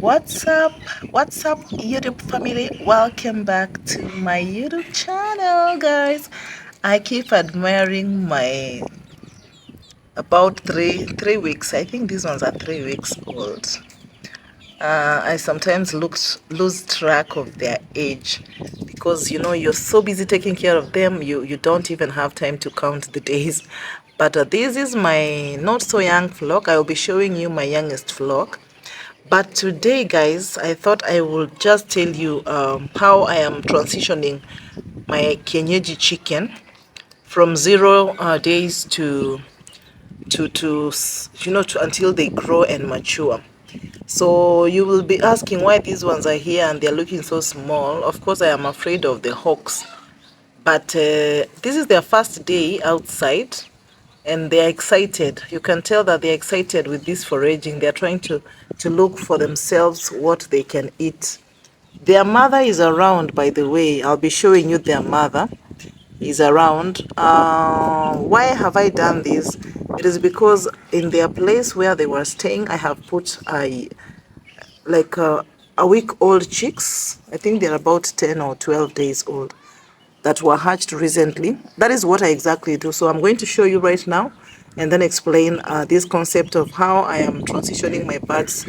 What's up YouTube family? Welcome back to my YouTube channel, guys. I keep admiring my about three weeks. I think these ones are 3 weeks old. I sometimes lose track of their age because you're so busy taking care of them, you don't even have time to count the days. But this is my not so young flock. I will be showing you my youngest flock. But today, guys, I thought I would just tell you how I am transitioning my kienyeji chicken from 0 days to until they grow and mature. So you will be asking why these ones are here and they're looking so small. Of course, I am afraid of the hawks. But this is their first day outside and they're excited. You can tell that they're excited with this foraging. They're trying to look for themselves what they can eat. Their mother is around, by the way. I'll be showing you their mother is around. Why have I done this? It is because in their place where they were staying, I have put a week-old chicks. I think they're about 10 or 12 days old that were hatched recently. That is what I exactly do. So I'm going to show you right now and then explain this concept of how I am transitioning my birds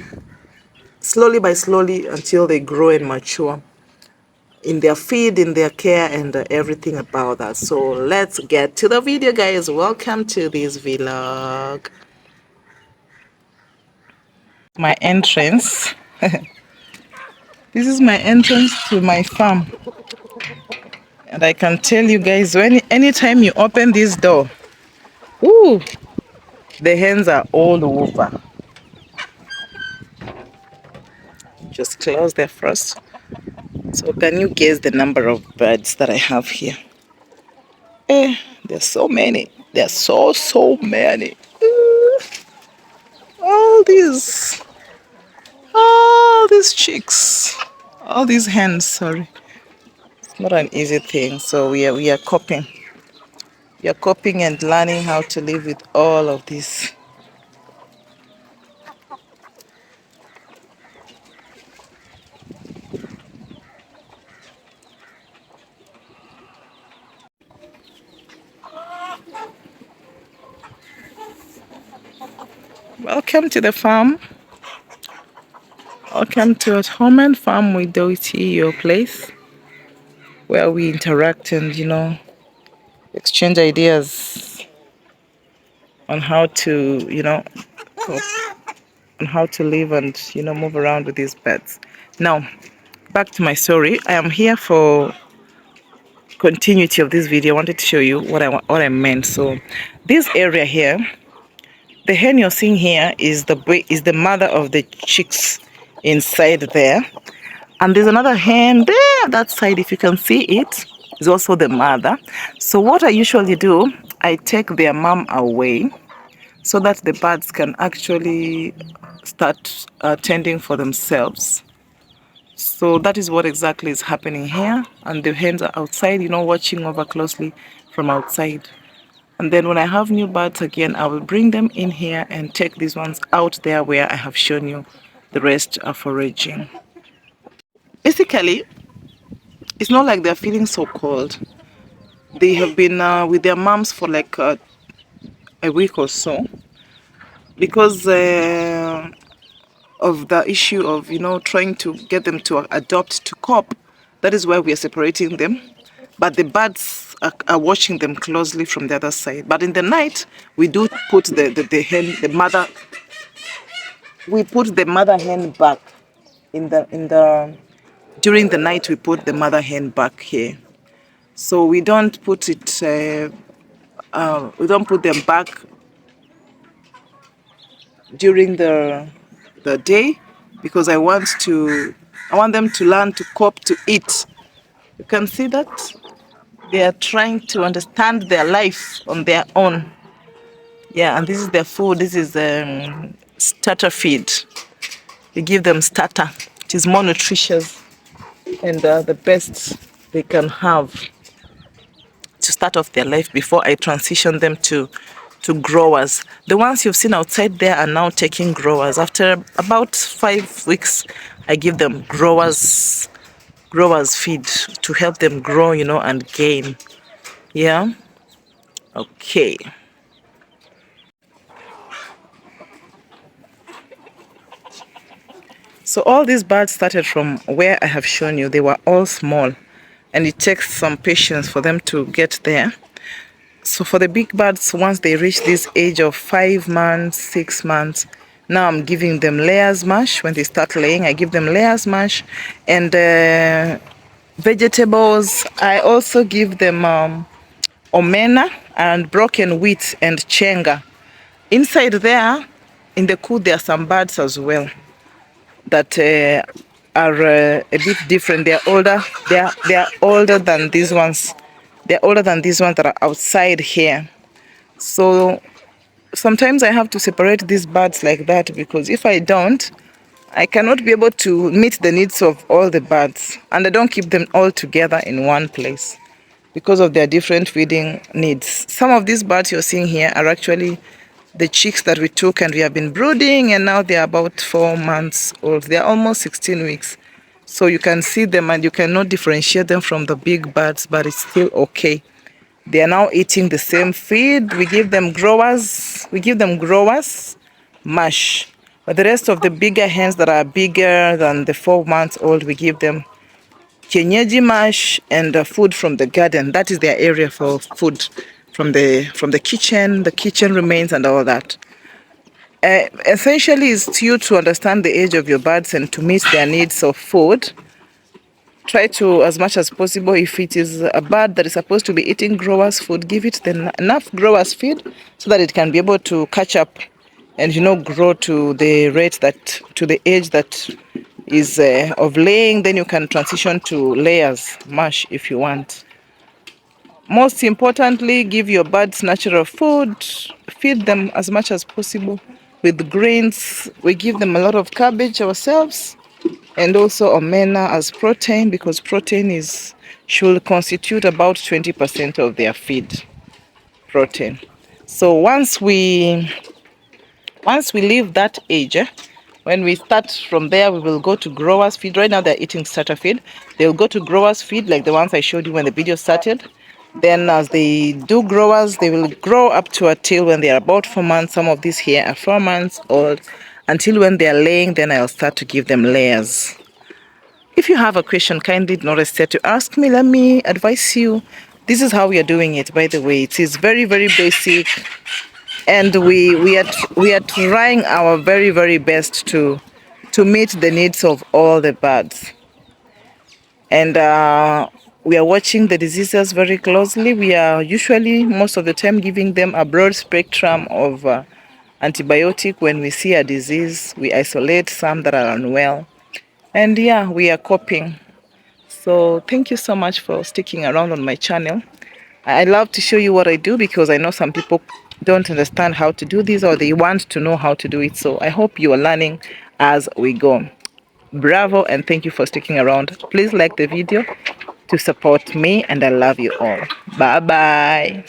slowly by slowly until they grow and mature in their feed, in their care, and everything about that. So let's get to the video, guys. Welcome to this vlog. My entrance. This is my entrance to my farm. And I can tell you guys, anytime you open this door, ooh, the hens are all over. Just close there first. So can you guess the number of birds that I have here? There's so many. There's so many. All these chicks, all these hens. Sorry, it's not an easy thing. So we are coping. We are coping and learning how to live with all of this. Welcome to the farm. Welcome to At Home and Farm with Doughty, your place where we interact and exchange ideas on how to on how to live and move around with these pets. Now, back to my story. I am here for continuity of this video. I wanted to show you what I meant. So, this area here, the hen you're seeing here is the mother of the chicks inside there, and there's another hen there that side. If you can see it, is also the mother. So what I usually do, I take their mom away so that the birds can actually start tending for themselves. So that is what exactly is happening here, and the hens are outside, watching over closely from outside. And then when I have new birds again, I will bring them in here and take these ones out there where I have shown you the rest are foraging. Basically, it's not like they're feeling so cold. They have been with their moms for like a week or so because of the issue of trying to get them to adopt to cope. That is why we are separating them, but the birds are watching them closely from the other side. But in the night we do put the mother hen back in the during the night. We put the mother hen back here, so we don't put them back during the day, because I want them to learn to cope, to eat. You can see that they are trying to understand their life on their own. Yeah, and this is their food. This is starter feed. You give them starter. It is more nutritious and the best they can have to start off their life before I transition them to to growers. The ones you've seen outside there are now taking growers. After about 5 weeks, I give them growers feed to help them grow, you know, and gain. Yeah. Okay. So all these birds started from where I have shown you. They were all small, and it takes some patience for them to get there. So for the big birds, once they reach this age of 5 months, 6 months, now I'm giving them layers mash. When they start laying, I give them layers mash and vegetables. I also give them omena and broken wheat and chenga. Inside there, in the coop, there are some birds as well that are a bit different. They're older. They're older than these ones. They're older than these ones that are outside here. So sometimes I have to separate these birds like that, because if I don't, I cannot be able to meet the needs of all the birds. And I don't keep them all together in one place because of their different feeding needs. Some of these birds you're seeing here are actually the chicks that we took, and we have been brooding, and now they're about 4 months old. They're almost 16 weeks. So you can see them and you cannot differentiate them from the big birds, but it's still okay. They are now eating the same feed. We give them growers mash. But the rest of the bigger hens that are bigger than the 4 months old, we give them kienyeji mash and food from the garden. That is their area for food from the kitchen remains and all that. Essentially, it's you to understand the age of your birds and to meet their needs of food. Try to, as much as possible, if it is a bird that is supposed to be eating growers food, give it enough growers feed so that it can be able to catch up and, you know, grow to the rate that, to the age that is of laying. Then you can transition to layers mash if you want. Most importantly, give your birds natural food. Feed them as much as possible with grains. We give them a lot of cabbage ourselves, and also omena as protein, because protein should constitute about 20% of their feed protein. So once we leave that age, when we start from there, we will go to growers feed. Right now they're eating starter feed. They'll go to growers feed, like the ones I showed you when the video started. Then as they do growers, they will grow up to until when they are about 4 months. Some of these here are 4 months old. Until when they are laying, then I'll start to give them layers. If you have a question, kindly do not hesitate to ask me. Let me advise you. This is how we are doing it, by the way. It is very, very basic. And we are trying our very, very best to meet the needs of all the birds. And we are watching the diseases very closely. We are usually, most of the time, giving them a broad spectrum of antibiotic. When we see a disease, we isolate some that are unwell. And yeah, we are coping. So thank you so much for sticking around on my channel. I love to show you what I do, because I know some people don't understand how to do this, or they want to know how to do it. So I hope you are learning as we go. Bravo, and thank you for sticking around. Please like the video to support me, and I love you all. Bye bye.